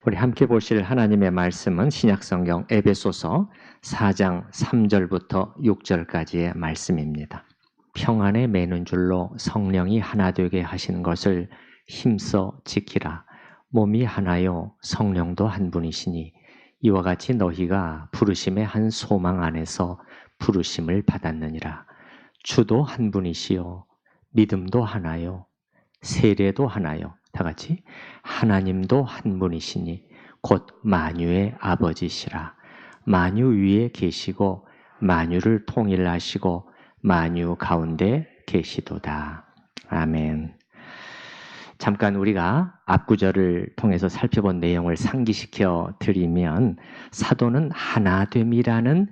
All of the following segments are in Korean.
우리 함께 보실 하나님의 말씀은 신약성경 에베소서 4장 3절부터 6절까지의 말씀입니다. 평안에 매는 줄로 성령이 하나 되게 하신 것을 힘써 지키라. 몸이 하나요 성령도 한 분이시니 이와 같이 너희가 부르심의 한 소망 안에서 부르심을 받았느니라. 주도 한 분이시요 믿음도 하나요 세례도 하나요. 다 같이 하나님도 한 분이시니 곧 만유의 아버지시라. 만유 위에 계시고 만유를 통일하시고 만유 가운데 계시도다. 아멘. 잠깐 우리가 앞구절을 통해서 살펴본 내용을 상기시켜 드리면 사도는 하나됨이라는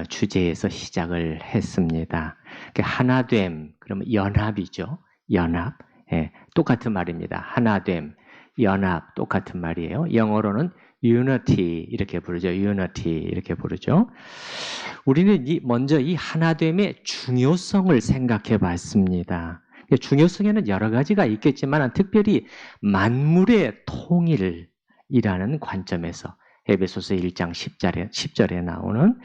주제에서 시작을 했습니다. 하나됨, 그러면 연합이죠. 연합. 예, 똑같은 말입니다. 하나됨, 연합, 똑같은 말이에요. 영어로는 unity 이렇게 부르죠. unity 이렇게 부르죠. 우리는 먼저 이 하나됨의 중요성을 생각해 봤습니다. 중요성에는 여러 가지가 있겠지만 특별히 만물의 통일이라는 관점에서 에베소서 1장 10절에 나오는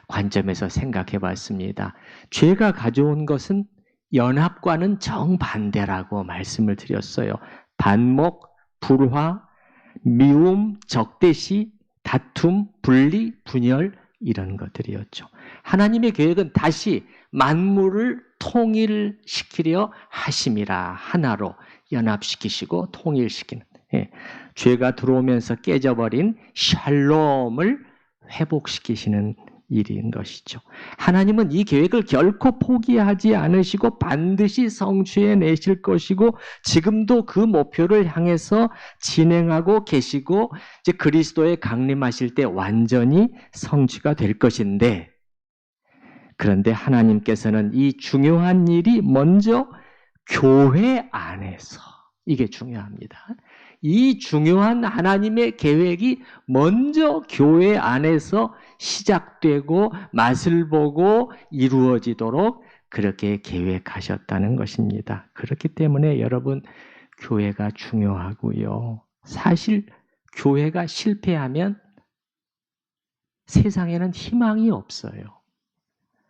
관점에서 생각해 봤습니다. 죄가 가져온 것은 연합과는 정반대라고 말씀을 드렸어요. 반목, 불화, 미움, 적대시, 다툼, 분리, 분열 이런 것들이었죠. 하나님의 계획은 다시 만물을 통일시키려 하심이라. 하나로 연합시키시고 통일시키는. 죄가 들어오면서 깨져버린 샬롬을 회복시키시는 일인 것이죠. 하나님은 이 계획을 결코 포기하지 않으시고 반드시 성취해내실 것이고 지금도 그 목표를 향해서 진행하고 계시고 이제 그리스도에 강림하실 때 완전히 성취가 될 것인데, 그런데 하나님께서는 이 중요한 일이 먼저 교회 안에서, 이게 중요합니다. 이 중요한 하나님의 계획이 먼저 교회 안에서 시작되고 맛을 보고 이루어지도록 그렇게 계획하셨다는 것입니다. 그렇기 때문에 여러분, 교회가 중요하고요. 사실 교회가 실패하면 세상에는 희망이 없어요.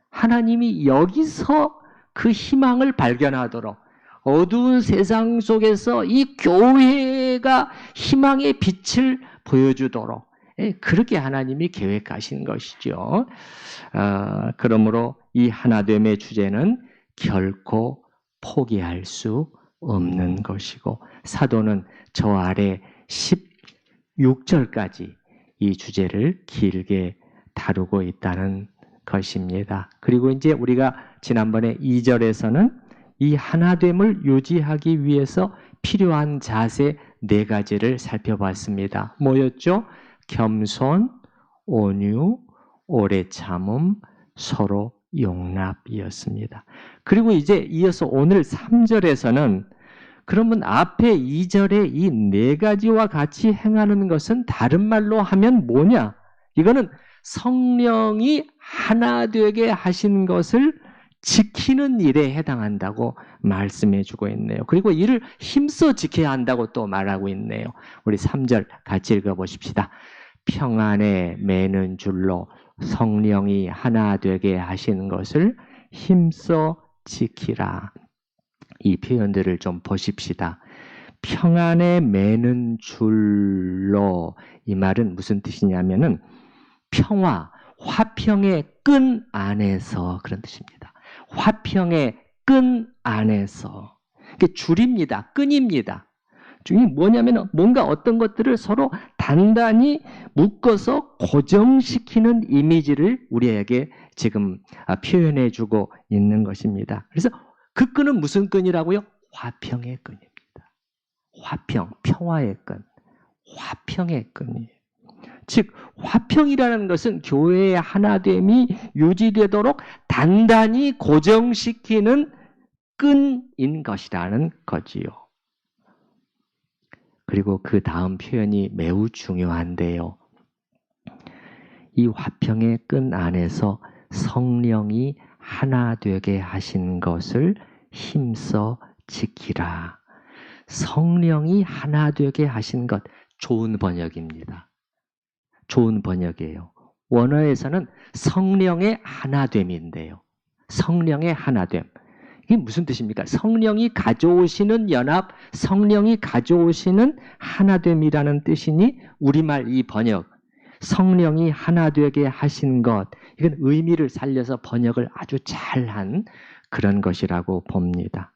하나님이 여기서 그 희망을 발견하도록 어두운 세상 속에서 이 교회가 희망의 빛을 보여주도록 그렇게 하나님이 계획하신 것이죠. 그러므로 이 하나됨의 주제는 결코 포기할 수 없는 것이고, 사도는 저 아래 16절까지 이 주제를 길게 다루고 있다는 것입니다. 그리고 이제 우리가 지난번에 2절에서는 이 하나됨을 유지하기 위해서 필요한 자세 4가지를 살펴봤습니다. 뭐였죠? 겸손, 온유, 오래 참음, 서로 용납이었습니다. 그리고 이제 이어서 오늘 3절에서는 그러면 앞에 2절에 이 4가지와 같이 행하는 것은 다른 말로 하면 뭐냐? 이거는 성령이 하나 되게 하신 것을 지키는 일에 해당한다고 말씀해 주고 있네요. 그리고 이를 힘써 지켜야 한다고 또 말하고 있네요. 우리 3절 같이 읽어보십시다. 평안에 매는 줄로 성령이 하나 되게 하신 것을 힘써 지키라. 이 표현들을 좀 보십시다. 평안에 매는 줄로, 이 말은 무슨 뜻이냐면은 평화, 화평의 끈 안에서, 그런 뜻입니다. 화평의 끈 안에서. 줄입니다. 끈입니다. 중이 뭐냐면 뭔가 어떤 것들을 서로 단단히 묶어서 고정시키는 이미지를 우리에게 지금 표현해 주고 있는 것입니다. 그래서 그 끈은 무슨 끈이라고요? 화평의 끈입니다. 화평, 평화의 끈, 화평의 끈이에요. 즉 화평이라는 것은 교회의 하나됨이 유지되도록 단단히 고정시키는 끈인 것이라는 거지요. 그리고 그 다음 표현이 매우 중요한데요. 이 화평의 끈 안에서 성령이 하나 되게 하신 것을 힘써 지키라. 성령이 하나 되게 하신 것, 좋은 번역입니다. 좋은 번역이에요. 원어에서는 성령의 하나됨인데요. 성령의 하나됨. 이게 무슨 뜻입니까? 성령이 가져오시는 연합, 성령이 가져오시는 하나됨이라는 뜻이니 우리말 이 번역, 성령이 하나 되게 하신 것, 이건 의미를 살려서 번역을 아주 잘한 그런 것이라고 봅니다.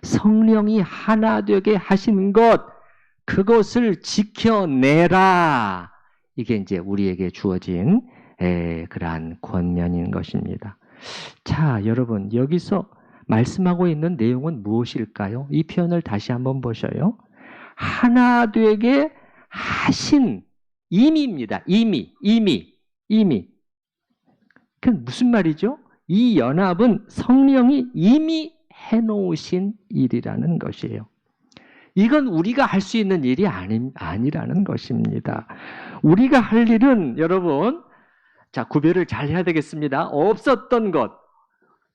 성령이 하나 되게 하신 것, 그것을 지켜내라. 이게 이제 우리에게 주어진 그러한 권면인 것입니다. 자, 여러분, 여기서 말씀하고 있는 내용은 무엇일까요? 이 표현을 다시 한번 보셔요. 하나 되게 하신 임의입니다. 이미. 그 무슨 말이죠? 이 연합은 성령이 이미 해놓으신 일이라는 것이에요. 이건 우리가 할 수 있는 일이 아니라는 것입니다. 우리가 할 일은 여러분, 자, 구별을 잘 해야 되겠습니다. 없었던 것,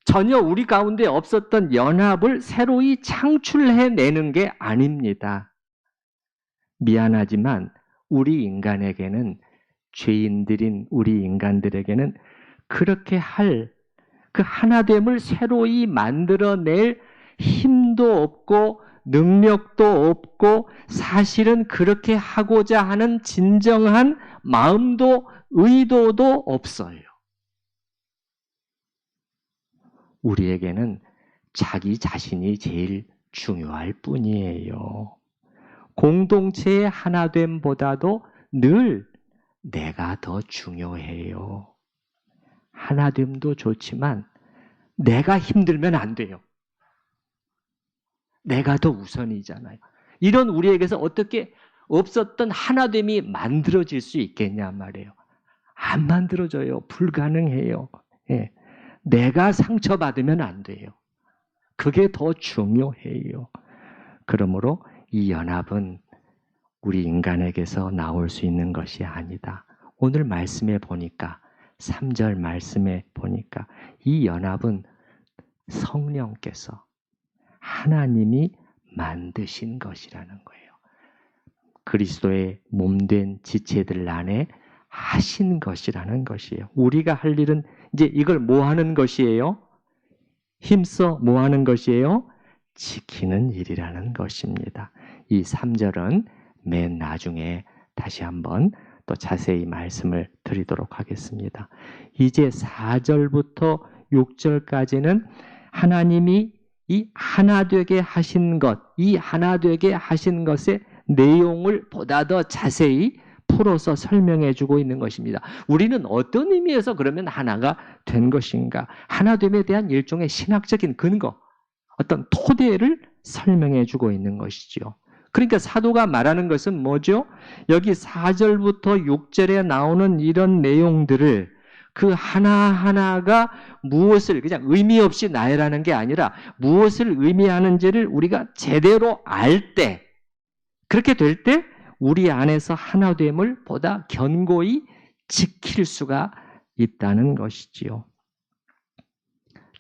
전혀 우리 가운데 없었던 연합을 새로이 창출해내는 게 아닙니다. 미안하지만 우리 인간에게는, 죄인들인 우리 인간들에게는 그렇게 할 그 하나됨을 새로이 만들어낼 힘도 없고 능력도 없고 사실은 그렇게 하고자 하는 진정한 마음도 의도도 없어요. 우리에게는 자기 자신이 제일 중요할 뿐이에요. 공동체의 하나됨보다도 늘 내가 더 중요해요. 하나됨도 좋지만 내가 힘들면 안 돼요. 내가 더 우선이잖아요. 이런 우리에게서 어떻게 없었던 하나됨이 만들어질 수 있겠냐 말이에요. 안 만들어져요. 불가능해요. 예. 내가 상처받으면 안 돼요. 그게 더 중요해요. 그러므로 이 연합은 우리 인간에게서 나올 수 있는 것이 아니다. 오늘 말씀에 보니까 3절 말씀에 보니까 이 연합은 성령께서 하나님이 만드신 것이라는 거예요. 그리스도의 몸된 지체들 안에 하신 것이라는 것이에요. 우리가 할 일은 이제 이걸 뭐 하는 것이에요? 힘써 뭐 하는 것이에요? 지키는 일이라는 것입니다. 이 3절은 맨 나중에 다시 한번 또 자세히 말씀을 드리도록 하겠습니다. 이제 4절부터 6절까지는 하나님이 이 하나 되게 하신 것, 이 하나 되게 하신 것의 내용을 보다 더 자세히 풀어서 설명해 주고 있는 것입니다. 우리는 어떤 의미에서 그러면 하나가 된 것인가? 하나됨에 대한 일종의 신학적인 근거, 어떤 토대를 설명해 주고 있는 것이죠. 그러니까 사도가 말하는 것은 뭐죠? 여기 4절부터 6절에 나오는 이런 내용들을 그 하나하나가 무엇을 그냥 의미 없이 나열하는 게 아니라 무엇을 의미하는지를 우리가 제대로 알 때, 그렇게 될 때 우리 안에서 하나됨을 보다 견고히 지킬 수가 있다는 것이지요.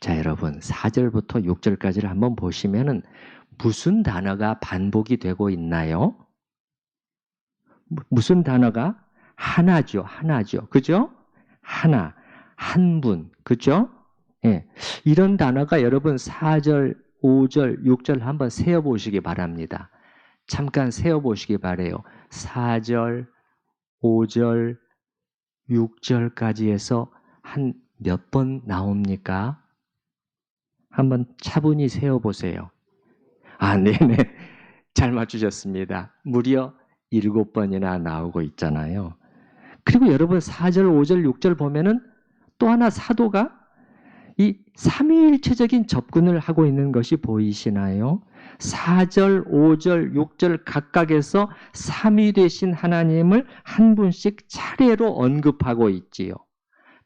자, 여러분 4절부터 6절까지를 한번 보시면은 무슨 단어가 반복이 되고 있나요? 무슨 단어가? 하나죠. 그죠? 하나, 한 분, 그죠? 예. 이런 단어가 여러분 4절, 5절, 6절 한번 세어보시기 바랍니다. 잠깐 세어보시기 바래요. 4절, 5절, 6절까지 해서 한 몇 번 나옵니까? 한번 차분히 세어보세요. 아, 네네. 잘 맞추셨습니다. 무려 7번이나 나오고 있잖아요. 그리고 여러분 4절, 5절, 6절 보면은 또 하나 사도가 이 삼위일체적인 접근을 하고 있는 것이 보이시나요? 4절, 5절, 6절 각각에서 삼위 되신 하나님을 한 분씩 차례로 언급하고 있지요.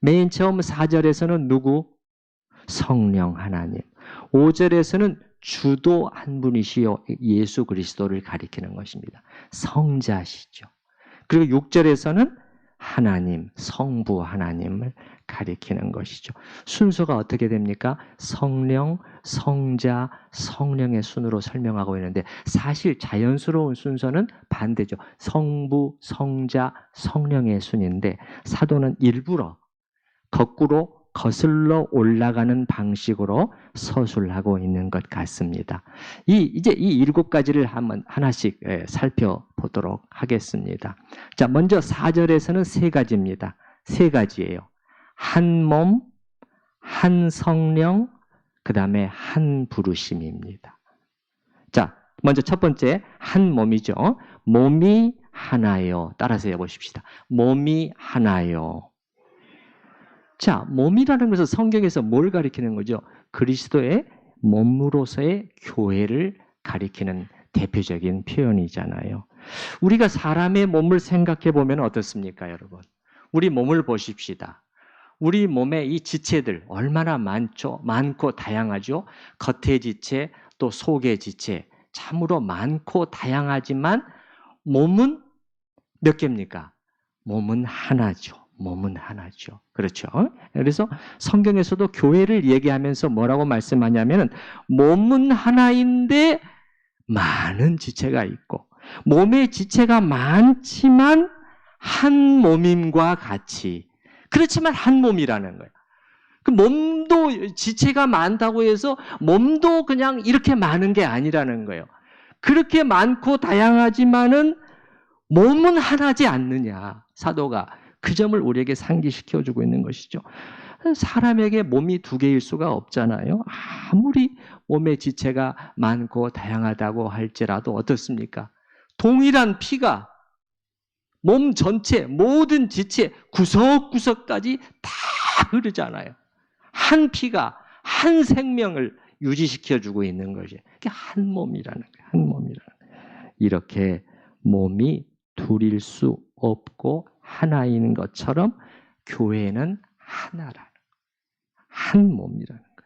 맨 처음 4절에서는 누구? 성령 하나님. 5절에서는 주도 한 분이시요 예수 그리스도를 가리키는 것입니다. 성자시죠. 그리고 6절에서는 하나님, 성부 하나님을 가리키는 것이죠. 순서가 어떻게 됩니까? 성령, 성자, 성령의 순으로 설명하고 있는데 사실 자연스러운 순서는 반대죠. 성부, 성자, 성령의 순인데 사도는 일부러 거꾸로 거슬러 올라가는 방식으로 서술하고 있는 것 같습니다. 이제 이 7가지를 한번 하나씩 살펴보도록 하겠습니다. 자, 먼저 4절에서는 3가지입니다. 3가지예요. 한 몸, 한 성령, 그 다음에 한 부르심입니다. 자, 먼저 첫 번째 한 몸이죠. 몸이 하나요. 따라서 해보십시다. 몸이 하나요. 자, 몸이라는 것은 성경에서 뭘 가리키는 거죠? 그리스도의 몸으로서의 교회를 가리키는 대표적인 표현이잖아요. 우리가 사람의 몸을 생각해 보면 어떻습니까, 여러분? 우리 몸을 보십시다. 우리 몸의 이 지체들 얼마나 많고 다양하죠? 겉의 지체, 또 속의 지체, 참으로 많고 다양하지만 몸은 몇 개입니까? 몸은 하나죠. 몸은 하나죠. 그렇죠? 그래서 성경에서도 교회를 얘기하면서 뭐라고 말씀하냐면 몸은 하나인데 많은 지체가 있고 몸의 지체가 많지만 한 몸임과 같이 그렇지만 한 몸이라는 거예요. 그 몸도 지체가 많다고 해서 몸도 그냥 이렇게 많은 게 아니라는 거예요. 그렇게 많고 다양하지만은 몸은 하나지 않느냐. 사도가 그 점을 우리에게 상기시켜주고 있는 것이죠. 사람에게 몸이 2개일 수가 없잖아요. 아무리 몸의 지체가 많고 다양하다고 할지라도 어떻습니까? 동일한 피가 몸 전체 모든 지체 구석구석까지 다 흐르잖아요. 한 피가 한 생명을 유지시켜주고 있는 것이 그게 한 몸이라는 거예요. 한 몸이라는 거예요. 이렇게 몸이 둘일 수 없고 하나인 것처럼 교회는 하나라는 거예요. 한 몸이라는 거예요.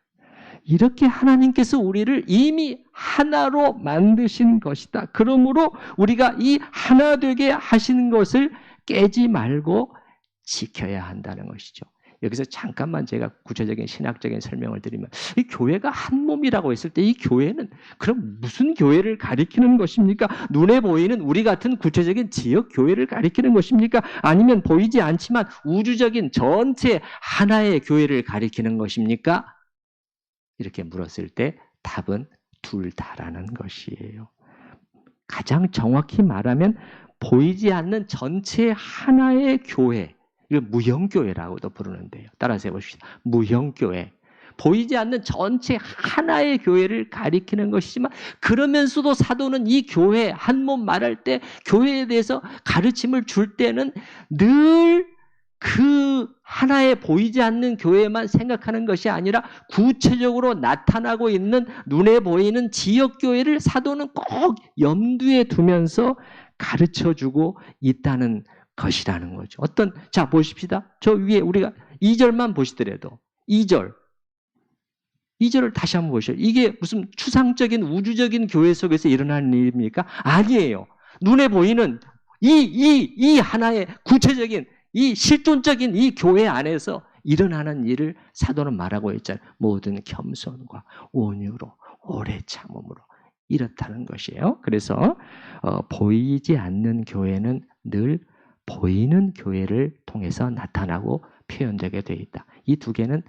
이렇게 하나님께서 우리를 이미 하나로 만드신 것이다. 그러므로 우리가 이 하나 되게 하시는 것을 깨지 말고 지켜야 한다는 것이죠. 여기서 잠깐만 제가 구체적인 신학적인 설명을 드리면 이 교회가 한 몸이라고 했을 때 이 교회는 그럼 무슨 교회를 가리키는 것입니까? 눈에 보이는 우리 같은 구체적인 지역 교회를 가리키는 것입니까? 아니면 보이지 않지만 우주적인 전체 하나의 교회를 가리키는 것입니까? 이렇게 물었을 때 답은 둘 다라는 것이에요. 가장 정확히 말하면 보이지 않는 전체 하나의 교회, 이걸 무형교회라고도 부르는데요. 따라서 해보십시다. 무형교회. 보이지 않는 전체 하나의 교회를 가리키는 것이지만 그러면서도 사도는 이 교회, 한 몸 말할 때 교회에 대해서 가르침을 줄 때는 늘 그 하나의 보이지 않는 교회만 생각하는 것이 아니라 구체적으로 나타나고 있는 눈에 보이는 지역교회를 사도는 꼭 염두에 두면서 가르쳐주고 있다는 것이라는 거죠. 자, 보십시다. 저 위에 우리가 2절만 보시더라도 2절을 다시 한번 보셔요. 이게 무슨 추상적인 우주적인 교회 속에서 일어나는 일입니까? 아니에요. 눈에 보이는 이 하나의 구체적인 이 실존적인 이 교회 안에서 일어나는 일을 사도는 말하고 있잖아요. 모든 겸손과 온유로 오래 참음으로 이렇다는 것이에요. 그래서 보이지 않는 교회는 늘 보이는 교회를 통해서 나타나고 표현되게 되어 있다. 이 2개는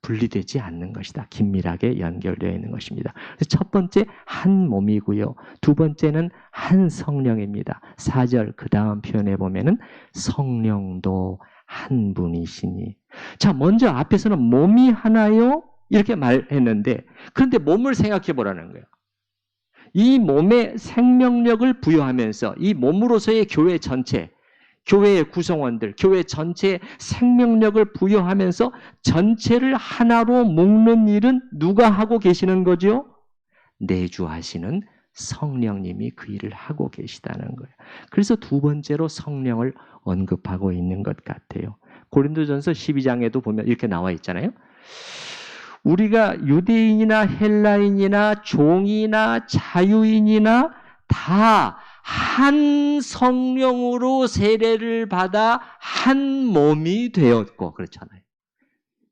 분리되지 않는 것이다. 긴밀하게 연결되어 있는 것입니다. 첫 번째 한 몸이고요. 2번째는 한 성령입니다. 4절 그 다음 표현에 보면은 성령도 한 분이시니. 자, 먼저 앞에서는 몸이 하나요? 이렇게 말했는데 그런데 몸을 생각해 보라는 거예요. 이 몸에 생명력을 부여하면서 이 몸으로서의 교회 전체, 교회의 구성원들, 교회 전체에 생명력을 부여하면서 전체를 하나로 묶는 일은 누가 하고 계시는 거죠? 내주하시는 성령님이 그 일을 하고 계시다는 거예요. 그래서 2번째로 성령을 언급하고 있는 것 같아요. 고린도전서 12장에도 보면 이렇게 나와 있잖아요. 우리가 유대인이나 헬라인이나 종이나 자유인이나 다 한 성령으로 세례를 받아 한 몸이 되었고, 그렇잖아요.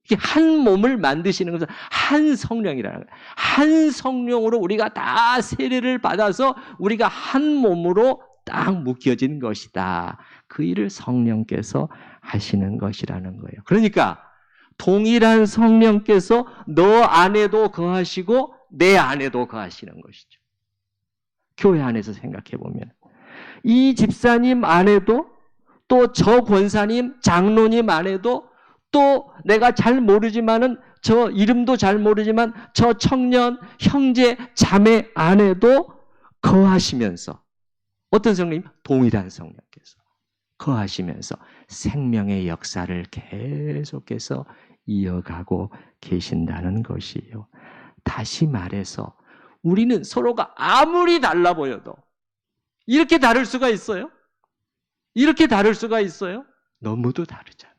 이게 한 몸을 만드시는 것은 한 성령이라는 거예요. 한 성령으로 우리가 다 세례를 받아서 우리가 한 몸으로 딱 묶여진 것이다. 그 일을 성령께서 하시는 것이라는 거예요. 그러니까 동일한 성령께서 너 안에도 거하시고 내 안에도 거하시는 것이죠. 교회 안에서 생각해 보면 이 집사님 안에도 또 저 권사님, 장로님 안에도 또 내가 잘 모르지만은 저 이름도 잘 모르지만 저 청년, 형제, 자매 안에도 거하시면서 어떤 성령님? 동일한 성령께서 거하시면서 생명의 역사를 계속해서 이어가고 계신다는 것이에요. 다시 말해서 우리는 서로가 아무리 달라 보여도 이렇게 다를 수가 있어요? 이렇게 다를 수가 있어요? 너무도 다르잖아요.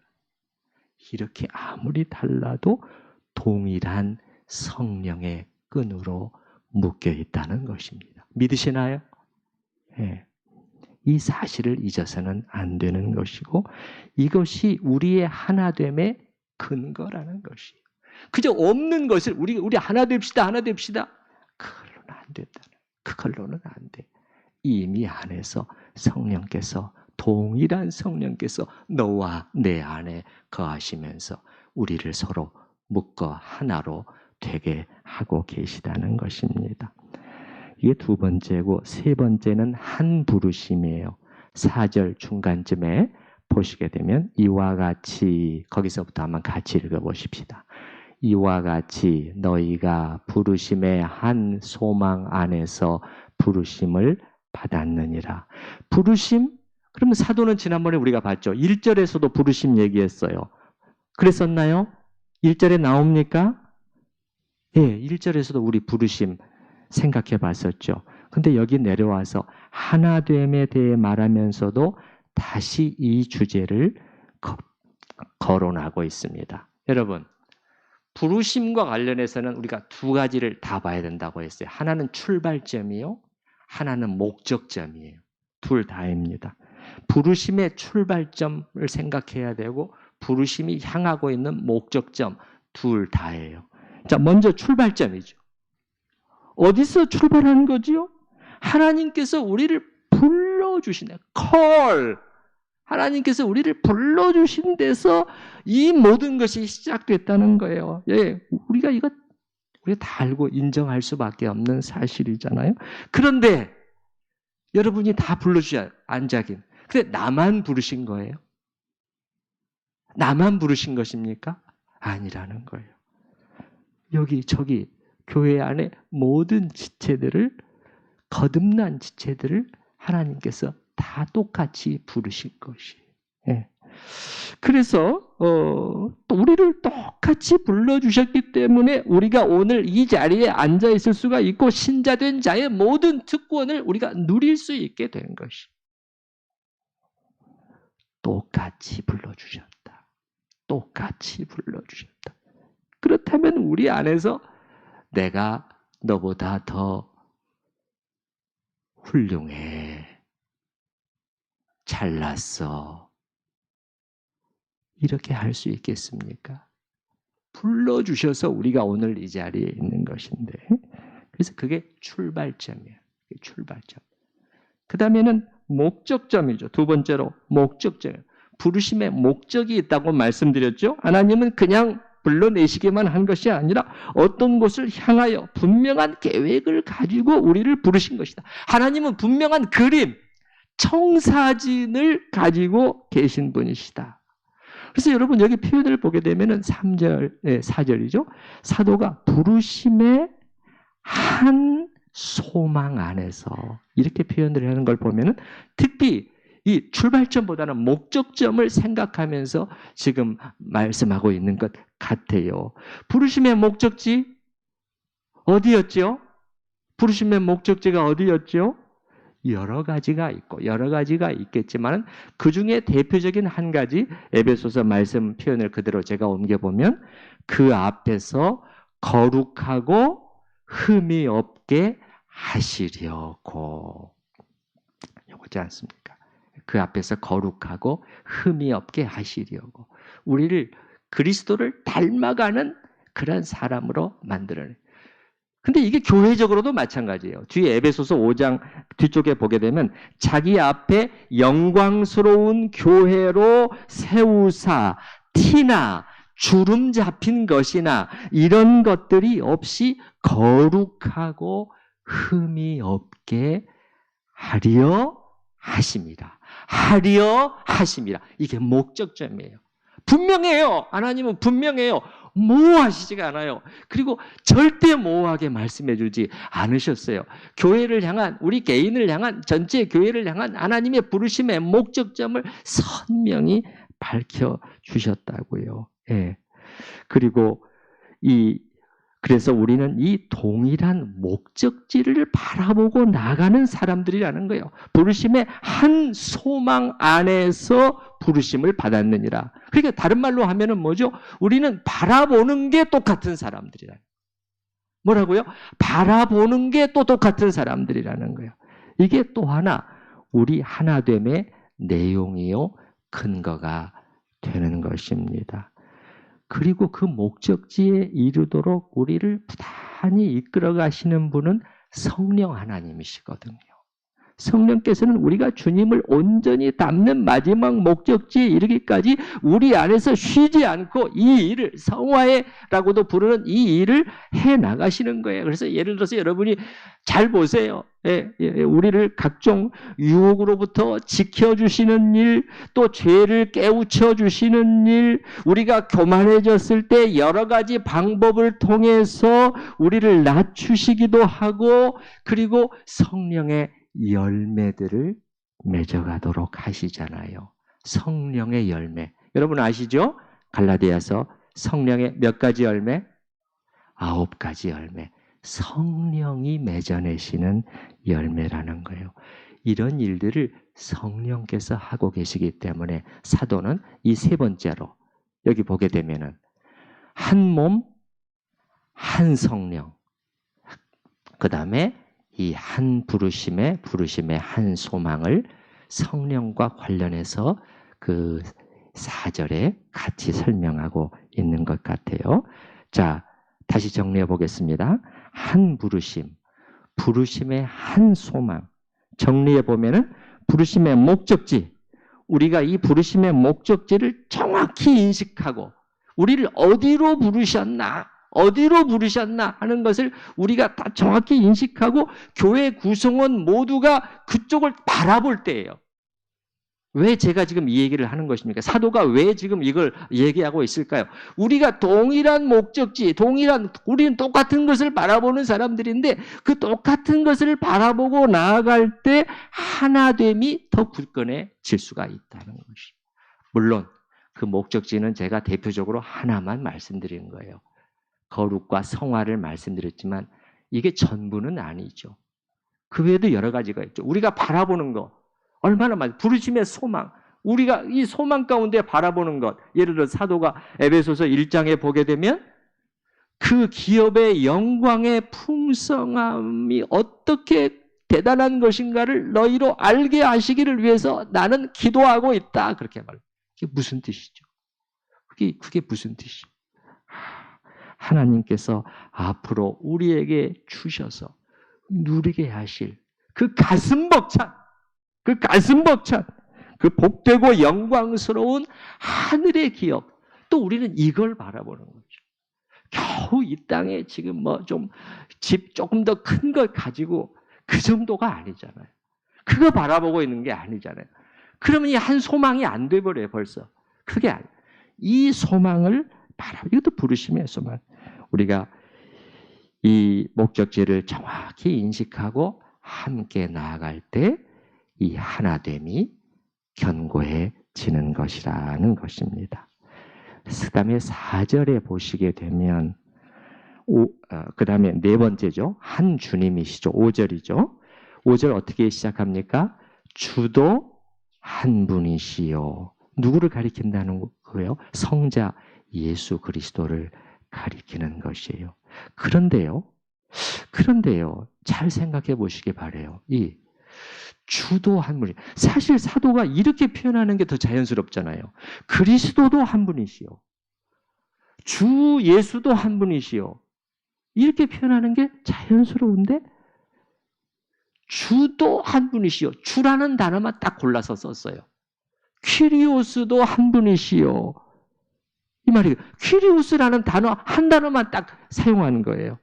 이렇게 아무리 달라도 동일한 성령의 끈으로 묶여 있다는 것입니다. 믿으시나요? 네. 이 사실을 잊어서는 안 되는 것이고 이것이 우리의 하나됨의 근거라는 것이에요. 그저 없는 것을 우리 하나 됩시다. 그걸로는 안 된다. 그걸로는 안 돼. 이미 안에서 성령께서 동일한 성령께서 너와 내 안에 거하시면서 우리를 서로 묶어 하나로 되게 하고 계시다는 것입니다. 이게 두 번째고 세 번째는 한 부르심이에요. 4절 중간쯤에 보시게 되면 이와 같이 거기서부터 한번 같이 읽어보십시다. 이와 같이 너희가 부르심의 한 소망 안에서 부르심을 받았느니라. 부르심? 그러면 사도는 지난번에 우리가 봤죠. 1절에서도 부르심 얘기했어요. 그랬었나요? 1절에 나옵니까? 예, 1절에서도 우리 부르심 생각해 봤었죠. 근데 여기 내려와서 하나됨에 대해 말하면서도 다시 이 주제를 거론하고 있습니다. 여러분, 부르심과 관련해서는 우리가 두 가지를 다 봐야 된다고 했어요. 하나는 출발점이요. 하나는 목적점이에요. 둘 다입니다. 부르심의 출발점을 생각해야 되고 부르심이 향하고 있는 목적점 둘 다예요. 자, 먼저 출발점이죠. 어디서 출발하는 거지요? 하나님께서 우리를 불러주시네. call. 하나님께서 우리를 불러주신 데서 이 모든 것이 시작됐다는 거예요. 예, 우리가 다 알고 인정할 수밖에 없는 사실이잖아요. 그런데 여러분이 다 불러주셔야 안자긴. 근데 나만 부르신 거예요? 나만 부르신 것입니까? 아니라는 거예요. 여기 저기 교회 안에 모든 지체들을 거듭난 지체들을 하나님께서 다 똑같이 부르신 것이. 예. 그래서 또 우리를 똑같이 불러주셨기 때문에 우리가 오늘 이 자리에 앉아 있을 수가 있고 신자된 자의 모든 특권을 우리가 누릴 수 있게 된 것이. 똑같이 불러주셨다. 똑같이 불러주셨다. 그렇다면 우리 안에서 내가 너보다 더 훌륭해. 잘났어. 이렇게 할 수 있겠습니까? 불러주셔서 우리가 오늘 이 자리에 있는 것인데. 그래서 그게 출발점이에요. 출발점. 그 다음에는 목적점이죠. 두 번째로 목적점. 부르심에 목적이 있다고 말씀드렸죠. 하나님은 그냥 불러내시기만 한 것이 아니라 어떤 곳을 향하여 분명한 계획을 가지고 우리를 부르신 것이다. 하나님은 분명한 그림, 청사진을 가지고 계신 분이시다. 그래서 여러분 여기 표현을 보게 되면 3절, 4절이죠. 사도가 부르심의 한 소망 안에서 이렇게 표현을 하는 걸 보면 특히 이 출발점보다는 목적점을 생각하면서 지금 말씀하고 있는 것 같아요. 부르심의 목적지 어디였죠? 부르심의 목적지가 어디였죠? 여러 가지가 있고 여러 가지가 있겠지만 그 중에 대표적인 한 가지 에베소서 말씀 표현을 그대로 제가 옮겨보면 그 앞에서 거룩하고 흠이 없게 하시려고. 이거지 않습니까? 그 앞에서 거룩하고 흠이 없게 하시려고. 우리를 그리스도를 닮아가는 그런 사람으로 만들어내요. 근데 이게 교회적으로도 마찬가지예요. 뒤에 에베소서 5장 뒤쪽에 보게 되면 자기 앞에 영광스러운 교회로 세우사 티나 주름 잡힌 것이나 이런 것들이 없이 거룩하고 흠이 없게 하려 하십니다. 하려 하십니다. 이게 목적점이에요. 분명해요. 하나님은 분명해요. 모호하시지가 않아요. 그리고 절대 모호하게 말씀해 주지 않으셨어요. 교회를 향한, 우리 개인을 향한, 전체 교회를 향한 하나님의 부르심의 목적점을 선명히 밝혀 주셨다고요. 예. 그리고 그래서 우리는 이 동일한 목적지를 바라보고 나가는 사람들이라는 거예요. 부르심의 한 소망 안에서 부르심을 받았느니라. 그러니까 다른 말로 하면은 뭐죠? 우리는 바라보는 게 똑같은 사람들이라. 뭐라고요? 바라보는 게 또 똑같은 사람들이라는 거예요. 이게 또 하나 우리 하나됨의 내용이요 근거가 되는 것입니다. 그리고 그 목적지에 이르도록 우리를 부단히 이끌어 가시는 분은 성령 하나님이시거든요. 성령께서는 우리가 주님을 온전히 닮는 마지막 목적지에 이르기까지 우리 안에서 쉬지 않고 이 일을 성화해라고도 부르는 이 일을 해 나가시는 거예요. 그래서 예를 들어서 여러분이 잘 보세요. 우리를 각종 유혹으로부터 지켜주시는 일, 또 죄를 깨우쳐 주시는 일, 우리가 교만해졌을 때 여러 가지 방법을 통해서 우리를 낮추시기도 하고, 그리고 성령의 열매들을 맺어가도록 하시잖아요. 성령의 열매. 여러분 아시죠? 갈라디아서 성령의 몇 가지 열매? 9가지 열매. 성령이 맺어내시는 열매라는 거예요. 이런 일들을 성령께서 하고 계시기 때문에 사도는 이 세 번째로 여기 보게 되면은 한 몸, 한 성령, 그 다음에 이 한 부르심의 한 소망을 성령과 관련해서 그 4절에 같이 설명하고 있는 것 같아요. 자, 다시 정리해 보겠습니다. 한 부르심의 한 소망. 정리해 보면은 부르심의 목적지. 우리가 이 부르심의 목적지를 정확히 인식하고 우리를 어디로 부르셨나 하는 것을 우리가 다 정확히 인식하고 교회 구성원 모두가 그쪽을 바라볼 때예요. 왜 제가 지금 이 얘기를 하는 것입니까? 사도가 왜 지금 이걸 얘기하고 있을까요? 우리가 동일한 목적지, 우리는 똑같은 것을 바라보는 사람들인데 그 똑같은 것을 바라보고 나아갈 때 하나됨이 더 굳건해질 수가 있다는 것이. 물론 그 목적지는 제가 대표적으로 하나만 말씀드린 거예요. 거룩과 성화를 말씀드렸지만 이게 전부는 아니죠. 그 외에도 여러 가지가 있죠. 우리가 바라보는 것. 얼마나 많이 부르심의 소망, 우리가 이 소망 가운데 바라보는 것, 예를 들어 사도가 에베소서 1장에 보게 되면 그 기업의 영광의 풍성함이 어떻게 대단한 것인가를 너희로 알게 하시기를 위해서 나는 기도하고 있다. 그렇게 말해요. 그게 무슨 뜻이죠? 그게 무슨 뜻이죠? 하나님께서 앞으로 우리에게 주셔서 누리게 하실 그 가슴 벅찬 그 복되고 영광스러운 하늘의 기업. 또 우리는 이걸 바라보는 거죠. 겨우 이 땅에 지금 집 조금 더 큰 걸 가지고 그 정도가 아니잖아요. 그거 바라보고 있는 게 아니잖아요. 그러면 이 한 소망이 안 돼버려요, 벌써. 그게 아니에요. 이 소망을 이것도 부르심의 소망. 우리가 이 목적지를 정확히 인식하고 함께 나아갈 때 이 하나됨이 견고해지는 것이라는 것입니다. 그 다음에 4절에 보시게 되면 그 다음에 네 번째죠. 한 주님이시죠. 5절이죠. 5절 어떻게 시작합니까? 주도 한 분이시요. 누구를 가리킨다는 거예요? 성자 예수 그리스도를 가리키는 것이에요. 그런데요. 잘 생각해 보시기 바라요. 이 주도 한 분이. 사실 사도가 이렇게 표현하는 게 더 자연스럽잖아요. 그리스도도 한 분이시요. 주 예수도 한 분이시요. 이렇게 표현하는 게 자연스러운데 주도 한 분이시요. 주라는 단어만 딱 골라서 썼어요. 퀴리오스도 한 분이시요. 이 말이에요. 퀴리오스라는 단어 한 단어만 딱 사용하는 거예요.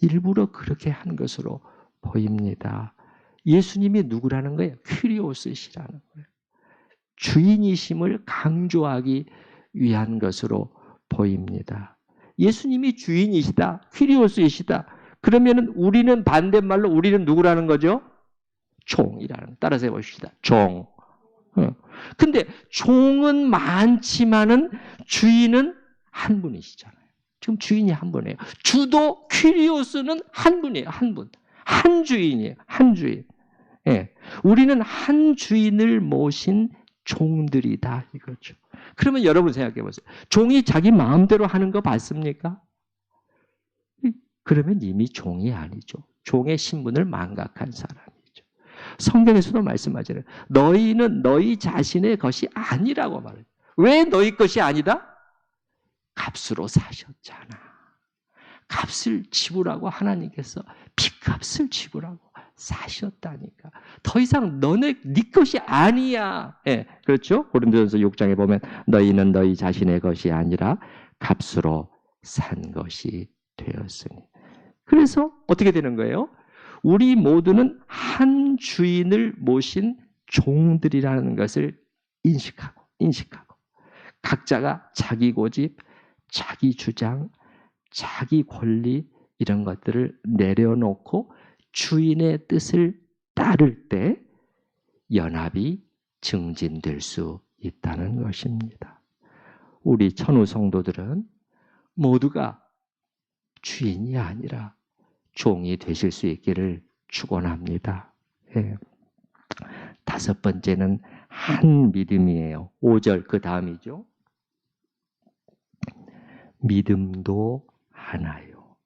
일부러 그렇게 한 것으로 보입니다. 예수님이 누구라는 거예요? 퀴리오스시라는 거예요. 주인이심을 강조하기 위한 것으로 보입니다. 예수님이 주인이시다, 퀴리오스이시다. 그러면 우리는 반대말로 우리는 누구라는 거죠? 종이라는. 따라서 해봅시다. 종. 근데 종은 많지만은 주인은 한 분이시잖아요. 지금 주인이 한 분이에요. 주도 퀴리오스는 한 분이에요. 한 분. 한 주인이에요. 한 주인. 예. 우리는 한 주인을 모신 종들이다 이거죠. 그러면 여러분 생각해 보세요. 종이 자기 마음대로 하는 거 봤습니까? 그러면 이미 종이 아니죠. 종의 신분을 망각한 사람이죠. 성경에서도 말씀하잖아요. 너희는 너희 자신의 것이 아니라고 말해요. 왜 너희 것이 아니다? 값으로 사셨잖아. 값을 지불하고 하나님께서 핏값을 지불하고 사셨다니까. 더 이상 네 것이 아니야. 예, 그렇죠? 고린도전서 6장에 보면 너희는 너희 자신의 것이 아니라 값으로 산 것이 되었으니. 그래서 어떻게 되는 거예요? 우리 모두는 한 주인을 모신 종들이라는 것을 인식하고 각자가 자기 고집, 자기 주장, 자기 권리 이런 것들을 내려놓고 주인의 뜻을 따를 때 연합이 증진될 수 있다는 것입니다. 우리 천우 성도들은 모두가 주인이 아니라 종이 되실 수 있기를 축원합니다. 예. 다섯 번째는 한 믿음이에요. 5절 그 다음이죠. 믿음도 하나요.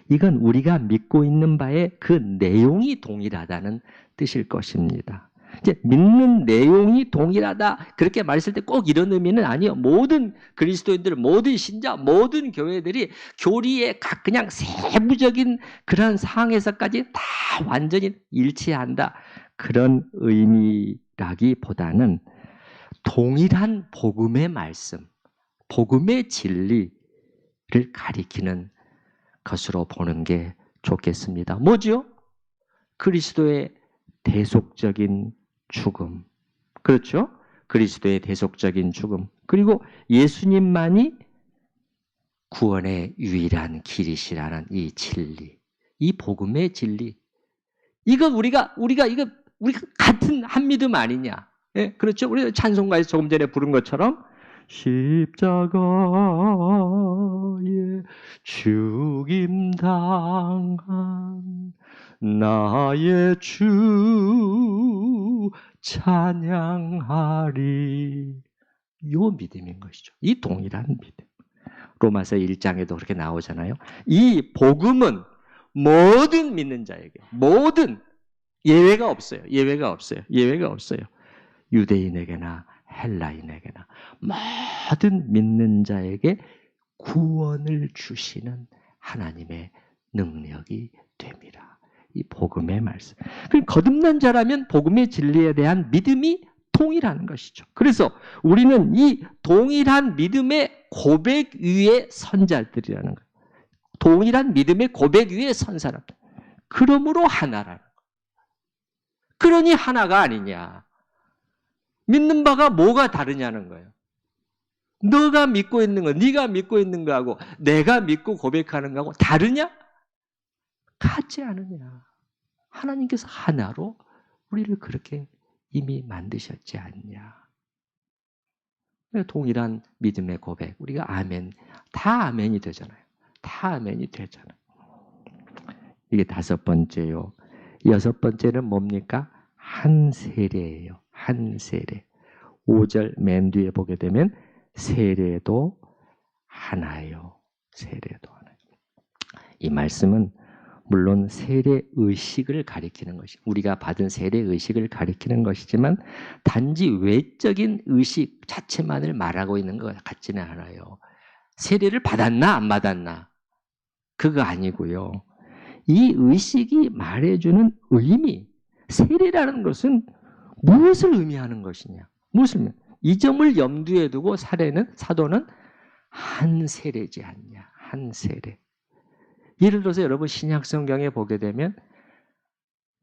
이건 우리가 믿고 있는 바에 그 내용이 동일하다는 뜻일 것입니다. 이제 믿는 내용이 동일하다 그렇게 말했을 때 꼭 이런 의미는 아니에요. 모든 그리스도인들, 모든 신자, 모든 교회들이 교리의 각 그냥 세부적인 그런 사항에서까지 다 완전히 일치한다 그런 의미라기보다는 동일한 복음의 말씀, 복음의 진리를 가리키는 것으로 보는 게 좋겠습니다. 뭐죠? 그리스도의 대속적인 죽음. 그렇죠? 그리스도의 대속적인 죽음. 그리고 예수님만이 구원의 유일한 길이시라는 이 진리. 이 복음의 진리. 이거 우리가 같은 한 믿음 아니냐? 예, 그렇죠? 우리 찬송가에서 조금 전에 부른 것처럼 십자가에 죽임당한 나의 주 찬양하리. 요 믿음인 것이죠. 이 동일한 믿음. 로마서 1장에도 그렇게 나오잖아요. 이 복음은 모든 믿는 자에게, 모든 예외가 없어요. 예외가 없어요. 예외가 없어요. 유대인에게나 헬라인에게나 모든 믿는 자에게 구원을 주시는 하나님의 능력이 됩니다. 이 복음의 말씀. 거듭난 자라면 복음의 진리에 대한 믿음이 동일한 것이죠. 그래서 우리는 이 동일한 믿음의 고백 위에 선 자들이라는 거예요. 동일한 믿음의 고백 위에 선 사람들. 그러므로 하나라는 거예요. 그러니 하나가 아니냐. 믿는 바가 뭐가 다르냐는 거예요. 너가 믿고 있는 거, 네가 믿고 있는 거하고 내가 믿고 고백하는 거하고 다르냐? 같지 않으냐. 하나님께서 하나로 우리를 그렇게 이미 만드셨지 않냐. 동일한 믿음의 고백. 우리가 아멘, 다 아멘이 되잖아요. 다 아멘이 되잖아요. 이게 다섯 번째요. 여섯 번째는 뭡니까? 한 세례예요. 한 세례. 5절 맨 뒤에 보게 되면 세례도 하나요. 세례도 하나요. 이 말씀은 물론 세례 의식을 가리키는 것이, 우리가 받은 세례 의식을 가리키는 것이지만 단지 외적인 의식 자체만을 말하고 있는 것 같지는 않아요. 세례를 받았나 안 받았나 그거 아니고요. 이 의식이 말해주는 의미, 세례라는 것은 무엇을 의미하는 것이냐? 이 점을 염두에 두고 사도는 한 세례지 않냐? 한 세례. 예를 들어서 여러분 신약 성경에 보게 되면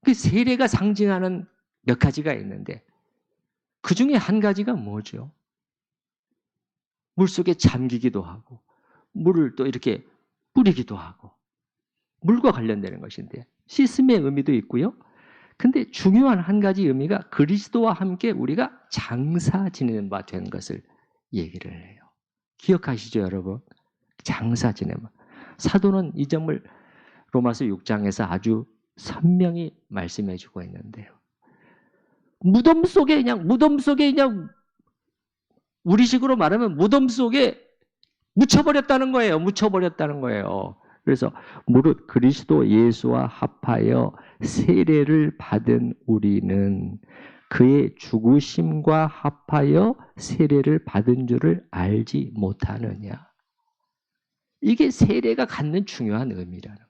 그 세례가 상징하는 몇 가지가 있는데 그 중에 한 가지가 뭐죠? 물속에 잠기기도 하고 물을 또 이렇게 뿌리기도 하고 물과 관련되는 것인데 씻음의 의미도 있고요. 근데 중요한 한 가지 의미가 그리스도와 함께 우리가 장사 지내는 바 된 것을 얘기를 해요. 기억하시죠, 여러분? 장사 지내는 바. 사도는 이 점을 로마서 6장에서 아주 선명히 말씀해 주고 있는데요. 무덤 속에 그냥 우리식으로 말하면 무덤 속에 묻혀버렸다는 거예요. 묻혀버렸다는 거예요. 그래서 무릇 그리스도 예수와 합하여 세례를 받은 우리는 그의 죽으심과 합하여 세례를 받은 줄을 알지 못하느냐. 이게 세례가 갖는 중요한 의미라는 거예요.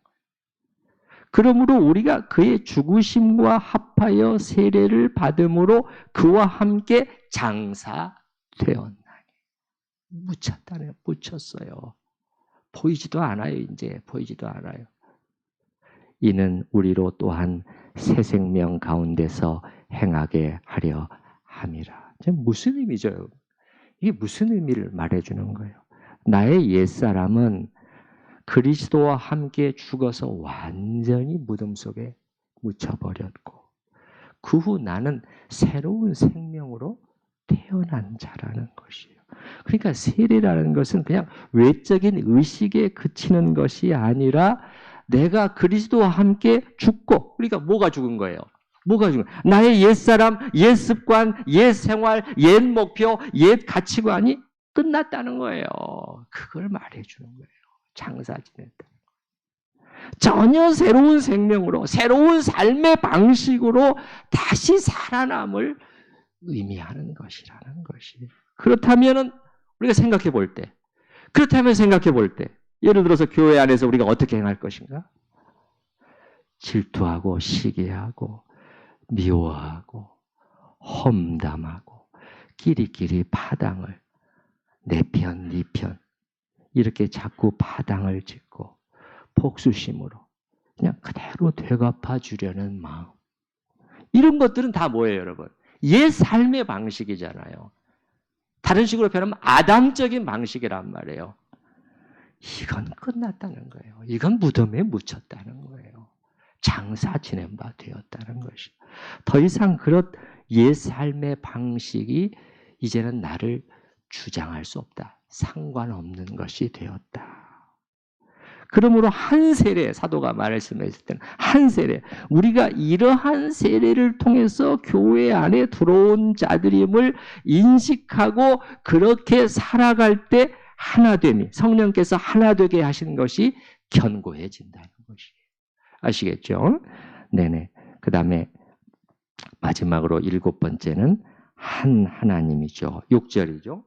그러므로 우리가 그의 죽으심과 합하여 세례를 받음으로 그와 함께 장사되었나니. 묻혔어요. 보이지도 않아요. 이제 보이지도 않아요. 이는 우리로 또한 새 생명 가운데서 행하게 하려 함이라. 무슨 의미죠? 이게 무슨 의미를 말해주는 거예요? 나의 옛사람은 그리스도와 함께 죽어서 완전히 무덤 속에 묻혀버렸고 그 후 나는 새로운 생명으로 태어난 자라는 것이에요. 그러니까 세례라는 것은 그냥 외적인 의식에 그치는 것이 아니라 내가 그리스도와 함께 죽고, 그러니까 뭐가 죽은 거예요? 뭐가 죽은 거예요? 나의 옛사람, 옛 습관, 옛 생활, 옛 목표, 옛 가치관이 끝났다는 거예요. 그걸 말해주는 거예요. 장사 지냈다. 전혀 새로운 생명으로, 새로운 삶의 방식으로 다시 살아남을 의미하는 것이라는 것이에요. 그렇다면 우리가 생각해 볼 때, 예를 들어서 교회 안에서 우리가 어떻게 행할 것인가? 질투하고 시기하고 미워하고 험담하고 끼리끼리 파당을 내 편, 네 편 이렇게 자꾸 파당을 짓고 복수심으로 그냥 그대로 되갚아 주려는 마음. 이런 것들은 다 뭐예요, 여러분? 옛 삶의 방식이잖아요. 다른 식으로 표현하면 아담적인 방식이란 말이에요. 이건 끝났다는 거예요. 이건 무덤에 묻혔다는 거예요. 장사 지낸 바 되었다는 것이. 더 이상 그런 옛 삶의 방식이 이제는 나를 주장할 수 없다. 상관없는 것이 되었다. 그러므로 한 세례, 사도가 말씀했을 때는 한 세례, 우리가 이러한 세례를 통해서 교회 안에 들어온 자들임을 인식하고 그렇게 살아갈 때 하나됨이, 성령께서 하나 되게 하시는 것이 견고해진다는 것이에요. 아시겠죠? 네네. 그 다음에 마지막으로 7번째는 한 하나님이죠. 6절이죠.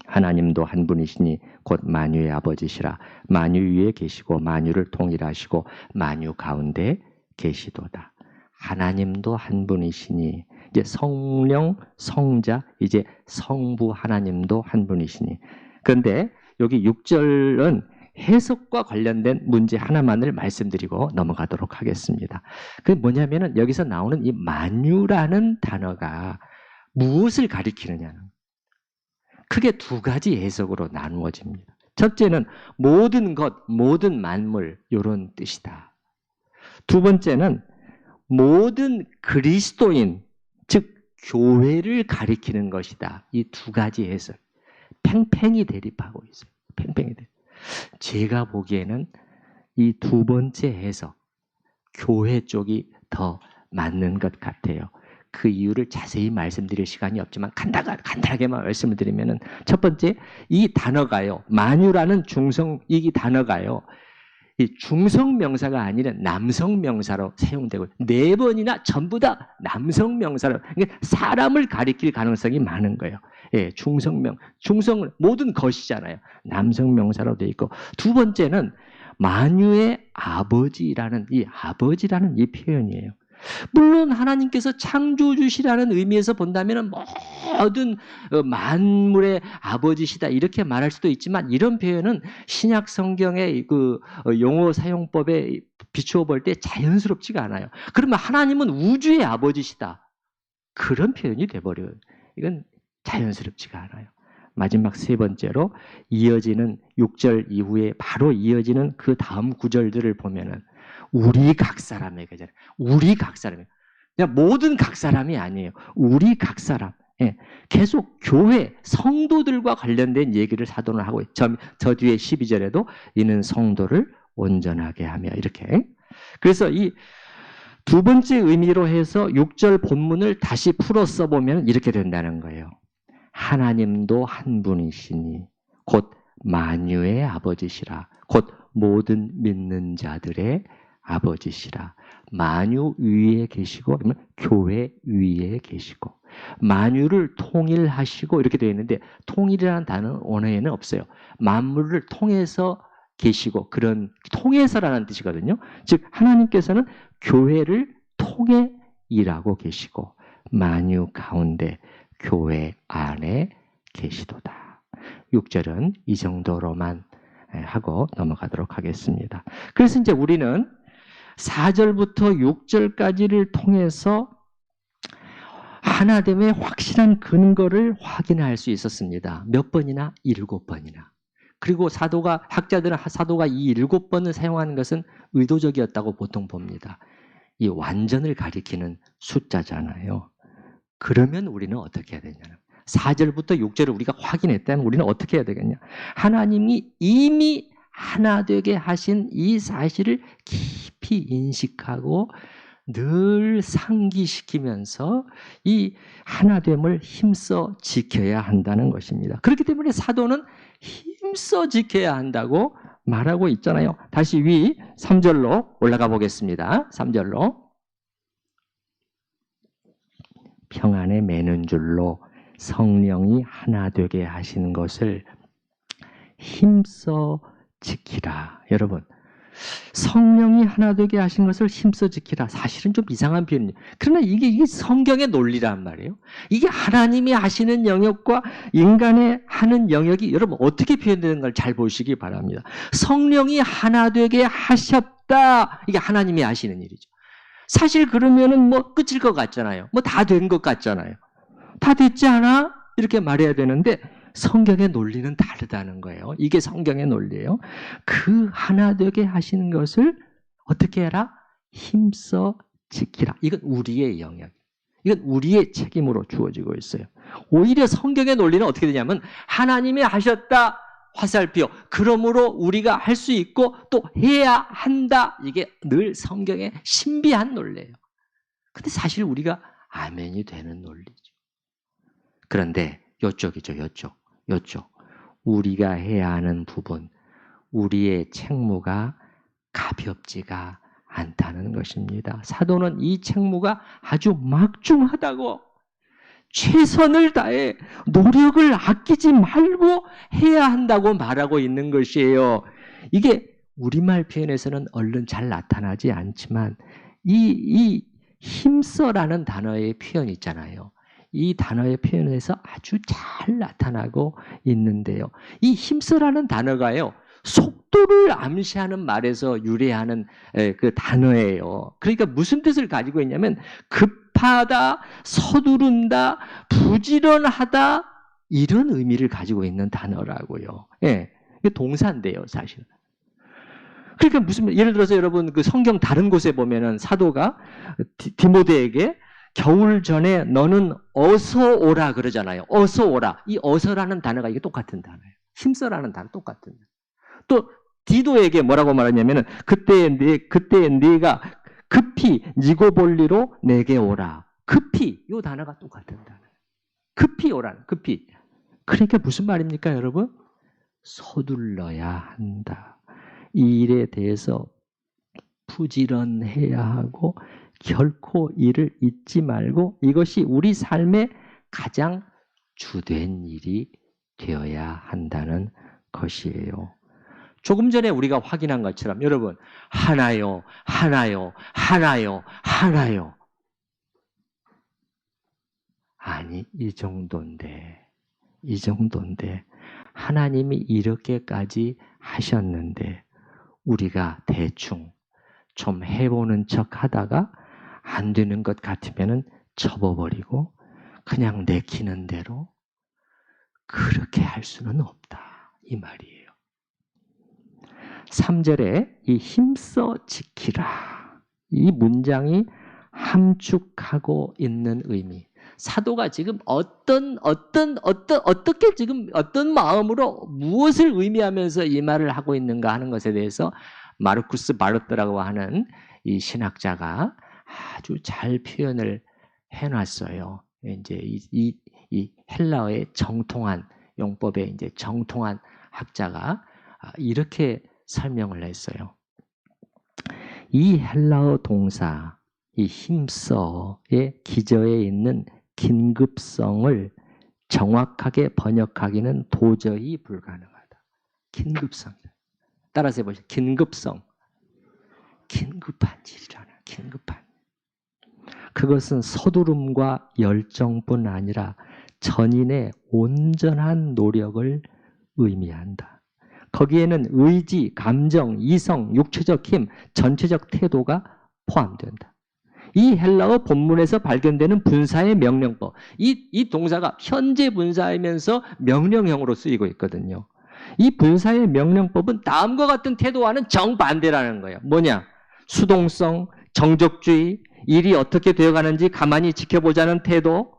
하나님도 한 분이시니 곧 만유의 아버지시라. 만유 위에 계시고 만유를 통일하시고 만유 가운데 계시도다. 하나님도 한 분이시니, 이제 성령, 성자, 이제 성부 하나님도 한 분이시니. 그런데 여기 6절은 해석과 관련된 문제 하나만을 말씀드리고 넘어가도록 하겠습니다. 그게 뭐냐면은 여기서 나오는 이 만유라는 단어가 무엇을 가리키느냐는, 크게 두 가지 해석으로 나누어집니다. 첫째는 모든 것, 모든 만물, 이런 뜻이다. 두 번째는 모든 그리스도인, 즉 교회를 가리키는 것이다. 이 두 가지 해석 팽팽히 대립하고 있어요. 팽팽히 대립. 제가 보기에는 이 두 번째 해석, 교회 쪽이 더 맞는 것 같아요. 그 이유를 자세히 말씀드릴 시간이 없지만 간단하게만 말씀을 드리면은, 첫 번째, 이 단어가요, 만유라는 이 단어가요, 이 중성 명사가 아니라 남성 명사로 사용되고 4번이나 전부 다 남성 명사로 그러니까 사람을 가리킬 가능성이 많은 거예요. 예, 중성은 모든 것이잖아요. 남성 명사로 되어 있고 두 번째는 만유의 아버지라는 이 표현이에요. 물론 하나님께서 창조주시라는 의미에서 본다면 모든 만물의 아버지시다 이렇게 말할 수도 있지만 이런 표현은 신약 성경의 그 용어 사용법에 비추어 볼 때 자연스럽지가 않아요. 그러면 하나님은 우주의 아버지시다. 그런 표현이 돼버려요. 이건 자연스럽지가 않아요. 마지막 세 번째로 이어지는 6절 이후에 바로 이어지는 그 다음 구절들을 보면은 우리 각 사람에게 우리 각 사람에 그냥 모든 각 사람이 아니에요. 우리 각 사람. 예. 계속 교회 성도들과 관련된 얘기를 사도는 하고 저 뒤에 12절에도 이는 성도를 온전하게 하며 이렇게. 그래서 이 두 번째 의미로 해서 6절 본문을 다시 풀어 써보면 이렇게 된다는 거예요. 하나님도 한 분이시니 곧 만유의 아버지시라. 곧 모든 믿는 자들의 아버지시라. 만유 위에 계시고 교회 위에 계시고 만유를 통일하시고 이렇게 되어 있는데 통일이라는 단어는 원어에는 없어요. 만물을 통해서 계시고 그런 통해서라는 뜻이거든요. 즉 하나님께서는 교회를 통해 일하고 계시고 만유 가운데 교회 안에 계시도다. 6절은 이 정도로만 하고 넘어가도록 하겠습니다. 그래서 이제 우리는 4절부터 6절까지를 통해서 하나됨의 확실한 근거를 확인할 수 있었습니다. 몇 번이나? 7번이나. 그리고 학자들은 사도가 이 7번을 사용하는 것은 의도적이었다고 보통 봅니다. 이 완전을 가리키는 숫자잖아요. 그러면 우리는 어떻게 해야 되냐면 4절부터 6절을 우리가 확인했다면 우리는 어떻게 해야 되겠냐? 하나님이 이미 하나 되게 하신 이 사실을 깊이 인식하고 늘 상기시키면서 이 하나됨을 힘써 지켜야 한다는 것입니다. 그렇기 때문에 사도는 힘써 지켜야 한다고 말하고 있잖아요. 다시 위 3절로 올라가 보겠습니다. 3절로 평안에 매는 줄로 성령이 하나 되게 하시는 것을 힘써 지키라. 여러분, 성령이 하나 되게 하신 것을 힘써 지키라. 사실은 좀 이상한 표현이에요. 그러나 이게 성경의 논리란 말이에요. 이게 하나님이 하시는 영역과 인간의 하는 영역이 여러분 어떻게 표현되는 걸 잘 보시기 바랍니다. 성령이 하나 되게 하셨다. 이게 하나님이 하시는 일이죠. 사실 그러면은 뭐 끝일 것 같잖아요. 뭐 다 된 것 같잖아요. 다 됐지 않아? 이렇게 말해야 되는데 성경의 논리는 다르다는 거예요. 이게 성경의 논리예요. 그 하나 되게 하시는 것을 어떻게 해라? 힘써 지키라. 이건 우리의 영역. 이건 우리의 책임으로 주어지고 있어요. 오히려 성경의 논리는 어떻게 되냐면 하나님이 하셨다. 화살표. 그러므로 우리가 할 수 있고 또 해야 한다. 이게 늘 성경의 신비한 논리예요. 근데 사실 우리가 아멘이 되는 논리죠. 그런데 요쪽이죠. 요쪽. 우리가 해야 하는 부분, 우리의 책무가 가볍지가 않다는 것입니다. 사도는 이 책무가 아주 막중하다고 최선을 다해 노력을 아끼지 말고 해야 한다고 말하고 있는 것이에요. 이게 우리말 표현에서는 얼른 잘 나타나지 않지만 이 힘써라는 단어의 표현 있잖아요. 이 단어의 표현에서 아주 잘 나타나고 있는데요. 이 힘써라는 단어가요. 속도를 암시하는 말에서 유래하는 그 단어예요. 그러니까 무슨 뜻을 가지고 있냐면 급하다, 서두른다, 부지런하다 이런 의미를 가지고 있는 단어라고요. 예, 이게 동사인데요, 사실. 그러니까 예를 들어서 여러분 그 성경 다른 곳에 보면은 사도가 디모데에게 겨울 전에 너는 어서 오라 그러잖아요. 어서 오라. 이 어서라는 단어가 이게 똑같은 단어예요. 힘써라는 단어 똑같은 단어. 또 디도에게 뭐라고 말하냐면은 그때 네가 급히 니고볼리로 내게 오라. 급히 이 단어가 똑같은 단어예요. 급히 오라는 급히. 그러니까 무슨 말입니까, 여러분? 서둘러야 한다. 이 일에 대해서 부지런해야 하고 결코 이를 잊지 말고 이것이 우리 삶의 가장 주된 일이 되어야 한다는 것이에요. 조금 전에 우리가 확인한 것처럼 여러분 하나요, 하나요, 하나요, 하나요. 아니 이 정도인데 하나님이 이렇게까지 하셨는데 우리가 대충 좀 해보는 척 하다가 안 되는 것 같으면 접어버리고 그냥 내키는 대로 그렇게 할 수는 없다 이 말이에요. 3절에 이 힘써 지키라 이 문장이 함축하고 있는 의미. 사도가 지금 어떻게 지금 어떤 마음으로 무엇을 의미하면서 이 말을 하고 있는가 하는 것에 대해서 마르쿠스 바르트라고 하는 이 신학자가 아주 잘 표현을 해놨어요. 이제 이 헬라어의 정통한 용법의 이제 정통한 학자가 이렇게 설명을 했어요. 이 헬라어 동사, 이 힘써의 기저에 있는 긴급성을 정확하게 번역하기는 도저히 불가능하다. 긴급성. 따라서 해보시죠. 긴급성. 긴급한 일이라는 긴급한. 그것은 서두름과 열정뿐 아니라 전인의 온전한 노력을 의미한다. 거기에는 의지, 감정, 이성, 육체적 힘, 전체적 태도가 포함된다. 이 헬라어 본문에서 발견되는 분사의 명령법. 이 동사가 현재 분사이면서 명령형으로 쓰이고 있거든요. 이 분사의 명령법은 다음과 같은 태도와는 정반대라는 거예요. 뭐냐? 수동성, 정적주의, 일이 어떻게 되어가는지 가만히 지켜보자는 태도,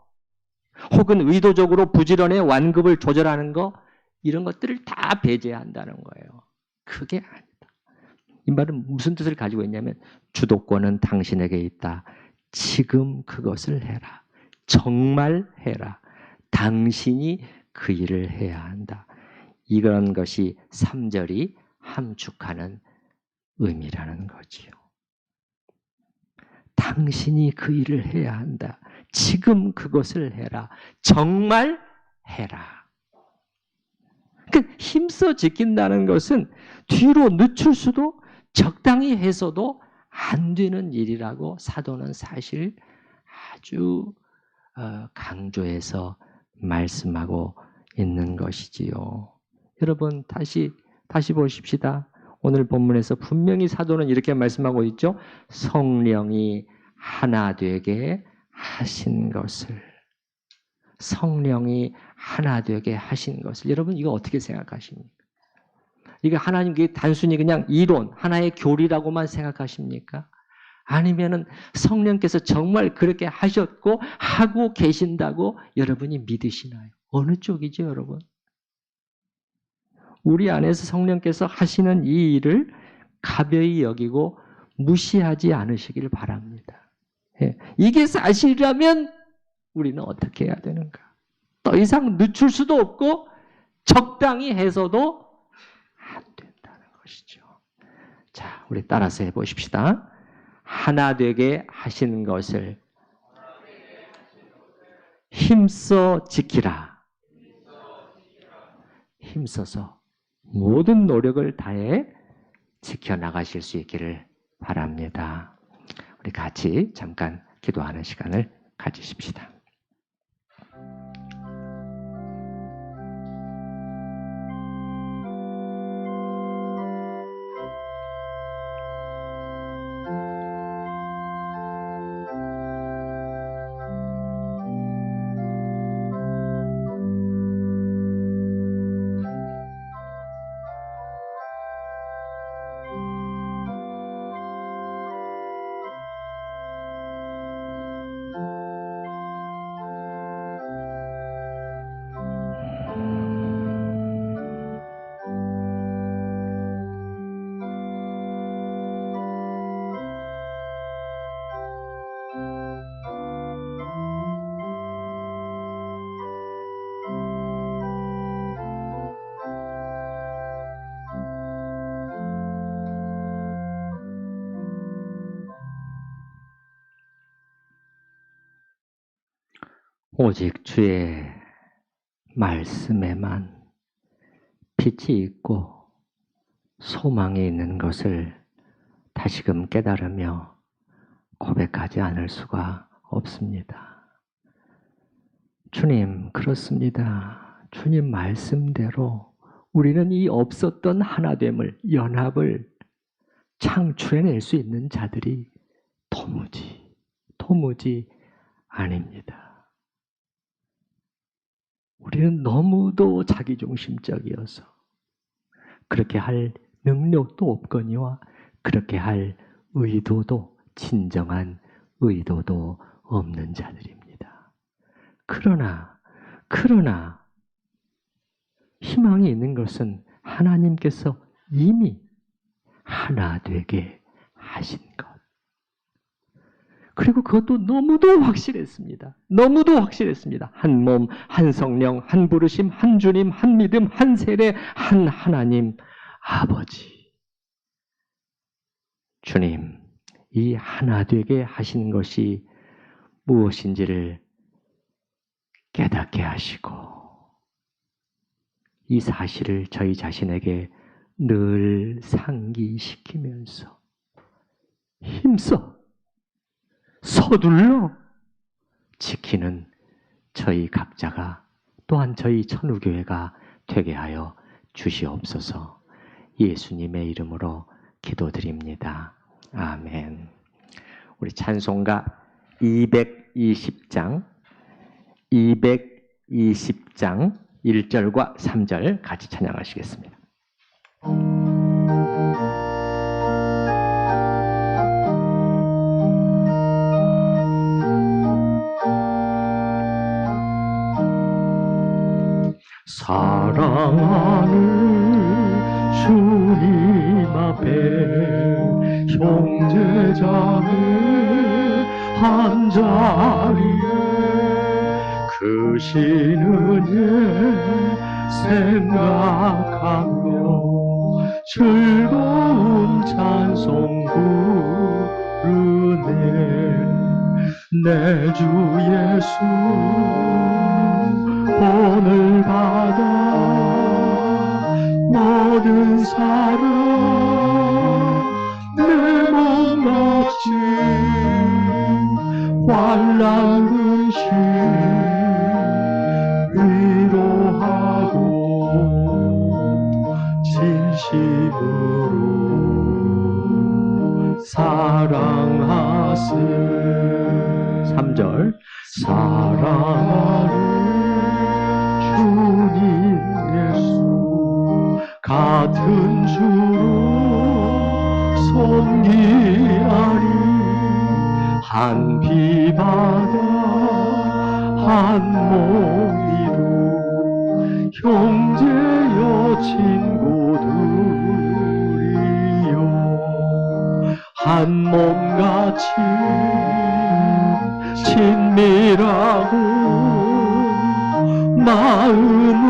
혹은 의도적으로 부지런히 완급을 조절하는 거, 이런 것들을 다 배제한다는 거예요. 그게 아니다. 이 말은 무슨 뜻을 가지고 있냐면 주도권은 당신에게 있다. 지금 그것을 해라. 정말 해라. 당신이 그 일을 해야 한다. 이런 것이 3절이 함축하는 의미라는 거지요. 당신이 그 일을 해야 한다. 지금 그것을 해라. 정말 해라. 그러니까 힘써 지킨다는 것은 뒤로 늦출 수도 적당히 해서도 안 되는 일이라고 사도는 사실 아주 강조해서 말씀하고 있는 것이지요. 여러분 다시 보십시다. 오늘 본문에서 분명히 사도는 이렇게 말씀하고 있죠. 성령이 하나 되게 하신 것을. 성령이 하나 되게 하신 것을. 여러분 이거 어떻게 생각하십니까? 이게 하나님께 단순히 그냥 이론, 하나의 교리라고만 생각하십니까? 아니면은 성령께서 정말 그렇게 하셨고 하고 계신다고 여러분이 믿으시나요? 어느 쪽이죠, 여러분? 우리 안에서 성령께서 하시는 이 일을 가벼이 여기고 무시하지 않으시길 바랍니다. 이게 사실이라면 우리는 어떻게 해야 되는가? 더 이상 늦출 수도 없고 적당히 해서도 안 된다는 것이죠. 자, 우리 따라서 해보십시다. 하나 되게 하신 것을 힘써 지키라. 힘써서 모든 노력을 다해 지켜나가실 수 있기를 바랍니다. 우리 같이 잠깐 기도하는 시간을 가지십시다. 오직 주의 말씀에만 빛이 있고 소망이 있는 것을 다시금 깨달으며 고백하지 않을 수가 없습니다. 주님, 그렇습니다. 주님 말씀대로 우리는 이 없었던 하나됨을, 연합을 창출해낼 수 있는 자들이 도무지 아닙니다. 우리는 너무도 자기중심적이어서 그렇게 할 능력도 없거니와 그렇게 할 의도도, 진정한 의도도 없는 자들입니다. 그러나 희망이 있는 것은 하나님께서 이미 하나 되게 하신 것. 그리고 그것도 너무도 확실했습니다. 한 몸, 한 성령, 한 부르심, 한 주님, 한 믿음, 한 세례, 한 하나님 아버지. 주님, 이 하나 되게 하신 것이 무엇인지를 깨닫게 하시고 이 사실을 저희 자신에게 늘 상기시키면서 힘써 서둘러 지키는 저희 각자가 또한 저희 천우교회가 되게 하여 주시옵소서. 예수님의 이름으로 기도드립니다. 아멘. 우리 찬송가 220장 1절과 3절 같이 찬양하시겠습니다. 사랑하는 주님 앞에 형제자매 한자리에 크신 은혜 생각하며 즐거운 찬송 부르네. 내 주 예수 본을 받아 모든 사랑 내 몸같이 환난 근심 위로하고 진심으로 사랑하세. 3절 사랑하는 주님 예수 같은 주로 섬기라니 한 피 받아 한 몸이로 형제여 친구들이여 한 몸같이 친밀하고 마음으로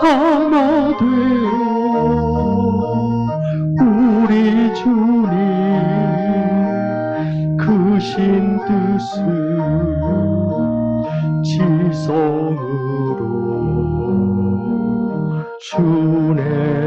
하나 되어 우리 주님 크신 뜻을 지성으로 주네